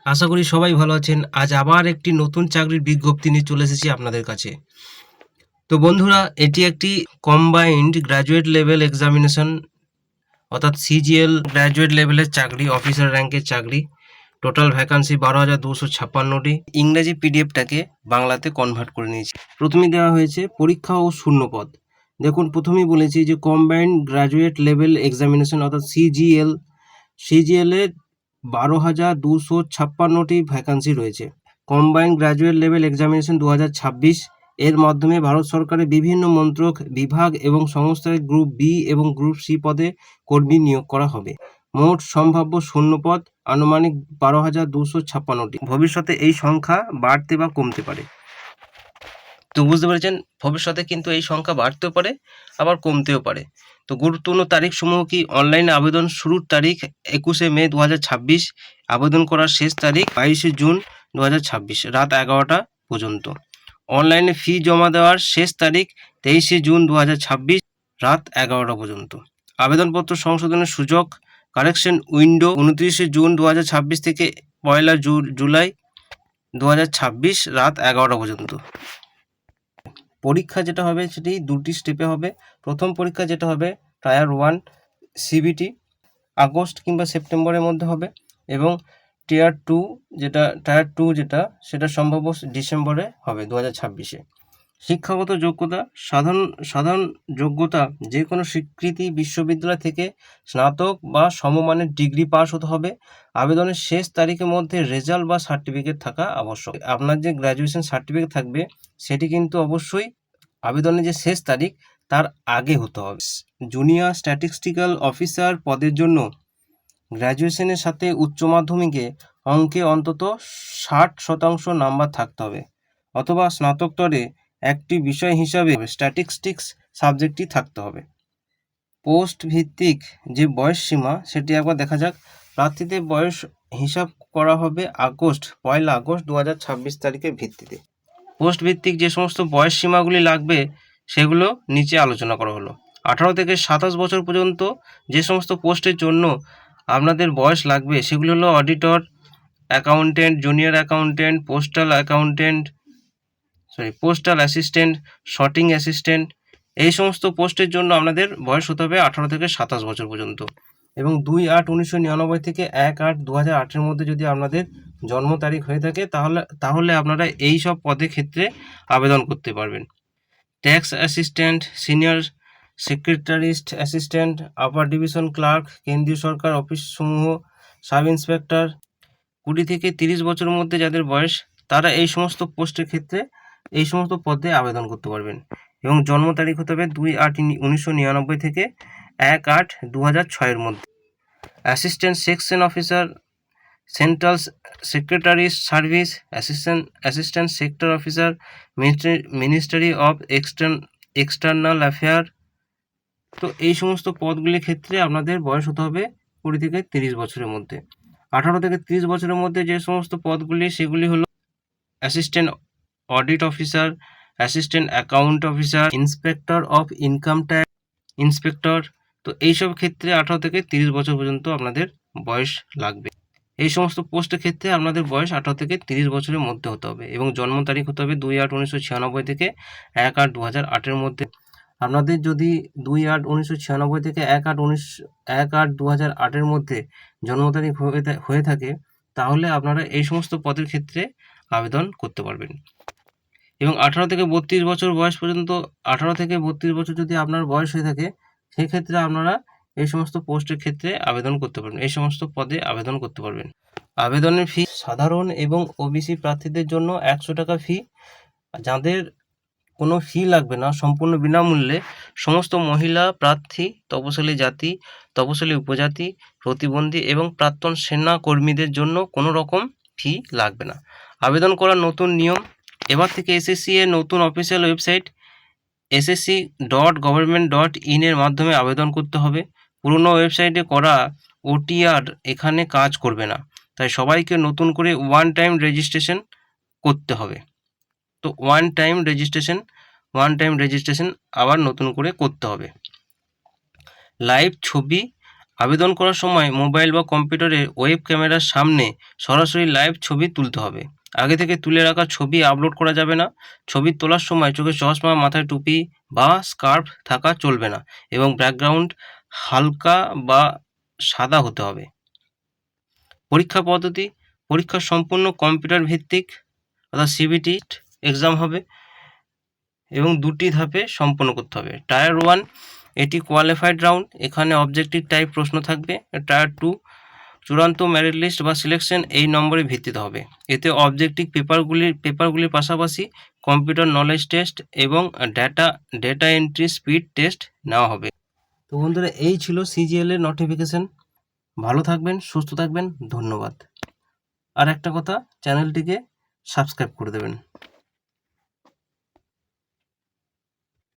আশা করি সবাই ভালো আছেন। আজ আবার একটি নতুন চাকরির বিজ্ঞপ্তি নিয়ে চলে এসেছি আপনাদের কাছে। তো বন্ধুরা, এটি একটি কম্বাইন্ড গ্র্যাজুয়েট লেভেল এক্সামিনেশন অর্থাৎ সিজিএল গ্র্যাজুয়েট লেভেলের চাকরি, অফিসার র্যাঙ্কের চাকরি। টোটাল ভ্যাকান্সি 12,256টি। ইংরেজি পিডিএফটাকে বাংলাতে কনভার্ট করে নিয়েছি। প্রথমেই দেওয়া হয়েছে পরীক্ষা ও শূন্যপদ। দেখুন, প্রথমেই বলেছি যে কম্বাইন্ড গ্র্যাজুয়েট লেভেল এক্সামিনেশন অর্থাৎ সিজিএল এ 12,256টি ভ্যাকান্সি রয়েছে। কম্বাইন্ড গ্র্যাজুয়েট লেভেল এক্সামিনেশন 2026 এর মাধ্যমে ভারত সরকারের বিভিন্ন মন্ত্রক, বিভাগ এবং সংস্থায় গ্রুপ বি এবং গ্রুপ সি পদে কর্মী নিয়োগ করা হবে। মোট সম্ভাব্য শূন্যপদ আনুমানিক 12,256টি। ভবিষ্যতে এই সংখ্যা বাড়তে বা কমতে পারে। তো বুঝতে পেরেছেন, ভবিষ্যতে কিন্তু এই সংখ্যা বাড়তেও পারে, আবার কমতেও পারে। তো গুরুত্বপূর্ণ তারিখসমূহ কি? অনলাইনে আবেদন শুরুর তারিখ 21শে মে 2026। আবেদন করার শেষ তারিখ 22শে জুন 2026 রাত 11টা পর্যন্ত। অনলাইনে ফি জমা দেওয়ার শেষ তারিখ 23শে জুন 2026 রাত 11টা পর্যন্ত। আবেদনপত্র সংশোধনের সুযোগ কারেকশন উইন্ডো 29শে জুন 2026 থেকে 1 জুলাই 2026 রাত 11টা পর্যন্ত। পরীক্ষা যেটা হবে সেটি দুটি স্টেপে হবে। প্রথম পরীক্ষা যেটা হবে টায়ার 1 সিবিটি আগস্ট কিংবা সেপ্টেম্বরের মধ্যে হবে, এবং টায়ার 2 যেটা সেটা সম্ভবত ডিসেম্বরে হবে 2026-এ। শিক্ষাগত যোগ্যতা সাধারণ যোগ্যতা যে কোনো স্বীকৃতি বিশ্ববিদ্যালয় থেকে স্নাতক বা সমমানের ডিগ্রি পাস হতে হবে। আবেদনের শেষ তারিখের মধ্যে রেজাল্ট বা সার্টিফিকেট থাকা আবশ্যক। আপনার যে গ্র্যাজুয়েশন সার্টিফিকেট থাকবে সেটি কিন্তু অবশ্যই আবেদনের যে শেষ তারিখ তার আগে হতে হবে। জুনিয়র স্ট্যাটিস্টিক্যাল অফিসার পদের জন্য গ্র্যাজুয়েশনের সাথে উচ্চ মাধ্যমিকে অঙ্কে অন্তত 60% নাম্বার থাকতে হবে, অথবা স্নাতকোত্তরে একটি বিষয় হিসাবে স্ট্যাটিস্টিক্স সাবজেক্টটি থাকতে হবে। পোস্ট ভিত্তিক যে বয়স সীমা সেটি একবার দেখা যাক। প্রার্থীদের বয়স হিসাব করা হবে 1 আগস্ট 2026 তারিখের ভিত্তিতে। পোস্ট ভিত্তিক যে সমস্ত বয়স সীমাগুলি লাগবে সেগুলো নিচে আলোচনা করা হলো। 18 থেকে 27 বছর পর্যন্ত যে সমস্ত পোস্টের জন্য আপনাদের বয়স লাগবে সেগুলো হলো auditor, accountant, junior accountant, postal assistant, sorting assistant. এই সমস্ত পোস্টের জন্য আপনাদের বয়স হতে হবে 18 থেকে 27 বছর পর্যন্ত। এবং 2/8/1999 থেকে 1/8/2008-এর মধ্যে যদি আপনাদের জন্ম তারিখ হয়ে থাকে তাহলে আপনারা এই সব পদের ক্ষেত্রে আবেদন করতে পারবেন। Tax assistant, senior secretariat assistant, upper division clerk, কেন্দ্রীয় সরকার অফিসসমূহ, সাব ইন্সপেক্টর। 20 থেকে 30 বছরের মধ্যে যাদের বয়স তারা এই সমস্ত পোস্টের ক্ষেত্রে এই সমস্ত পদে আবেদন করতে পারবেন। এবং জন্ম তারিখ হতে হবে 2/8/1999 থেকে 1/8/2006-এর মধ্যে। Assistant section officer, central secretary service, assistant sector officer, ministry of external affair. তো এই সমস্ত পদগুলির ক্ষেত্রে আপনাদের বয়স হতে হবে 20 থেকে 30 বছরের মধ্যে। 18 থেকে 30 বছরের মধ্যে যে সমস্ত পদগুলি সেগুলি হলো assistant audit officer, assistant account officer, inspector of income tax inspector. তো এইসব ক্ষেত্রে 18 থেকে 30 বছর পর্যন্ত আপনাদের বয়স লাগবে। এই সমস্ত পোস্টের ক্ষেত্রে আপনাদের বয়স 18 থেকে 30 বছরের মধ্যে হতে হবে, এবং জন্ম তারিখ হতে হবে 2/8/1996 থেকে 1/8/2008-এর মধ্যে। আপনাদের যদি 2/8/1996 থেকে 1/8/2008-এর মধ্যে জন্ম তারিখ হয়ে থাকে তাহলে আপনারা এই সমস্ত পদের ক্ষেত্রে আবেদন করতে পারবেন। এবং 18 থেকে 32 বছর বয়স পর্যন্ত 18 থেকে 32 বছর যদি আপনার বয়স হয়ে থাকে সেক্ষেত্রে আপনারা এই সমস্ত পোস্টের ক্ষেত্রে আবেদন করতে পারবেন, এই সমস্ত পদে আবেদন করতে পারবেন। আবেদনের ফি সাধারণ এবং ওবিসি প্রার্থীদের জন্য 100 টাকা ফি। যাদের কোনো ফি লাগবে না, সম্পূর্ণ বিনামূল্যে সমস্ত মহিলা প্রার্থী, তপশিলি জাতি, তপশিলি উপজাতি, প্রতিবন্ধী এবং প্রাক্তন সেনা কর্মীদের জন্য কোনো রকম ফি লাগবে না। আবেদন করার নতুন নিয়ম, এবার থেকে এসএসসি এর নতুন অফিসিয়াল ওয়েবসাইট ssc.government.in এর মাধ্যমে আবেদন করতে হবে। পুরনো ওয়েবসাইটে করা ওটিআর এখানে কাজ করবে না, তাই সবাইকে নতুন করে ওয়ান টাইম রেজিস্ট্রেশন করতে হবে। তো ওয়ান টাইম রেজিস্ট্রেশন আবার নতুন করে করতে হবে। লাইভ ছবি আবেদন করার সময় মোবাইল বা কম্পিউটারে ওয়েব ক্যামেরার সামনে সরাসরি লাইভ ছবি তুলতে হবে। আগে থেকে তুলে রাখা ছবি আপলোড করা যাবে না। ছবি তোলার সময় চোখে চশমা, মাথায় টুপি বা স্কার্ফ থাকা চলবে না এবং ব্যাকগ্রাউন্ড হালকা বা সাদা হতে হবে। পরীক্ষা পদ্ধতি: পরীক্ষা সম্পূর্ণ কম্পিউটার ভিত্তিক অর্থাৎ সিবিটি এক্সাম হবে এবং 2টি ধাপে সম্পন্ন করতে হবে। টায়ার 1 এটি কোয়ালিফাইড রাউন্ড, এখানে অবজেক্টিভ টাইপ প্রশ্ন থাকবে। টায়ার 2 চূড়ান্ত মেরিট লিস্ট বা সিলেকশন এই নম্বরের ভিত্তিতে হবে। এতে অবজেক্টিভ পেপারগুলির পাশাপাশি কম্পিউটার নলেজ টেস্ট এবং ডেটা এন্ট্রি স্পিড টেস্ট নেওয়া হবে। তো বন্ধুরা, এই ছিল সিজিএল এর নোটিফিকেশন। ভালো থাকবেন, সুস্থ থাকবেন, ধন্যবাদ। আর একটা কথা, চ্যানেলটিকে সাবস্ক্রাইব করে দেবেন।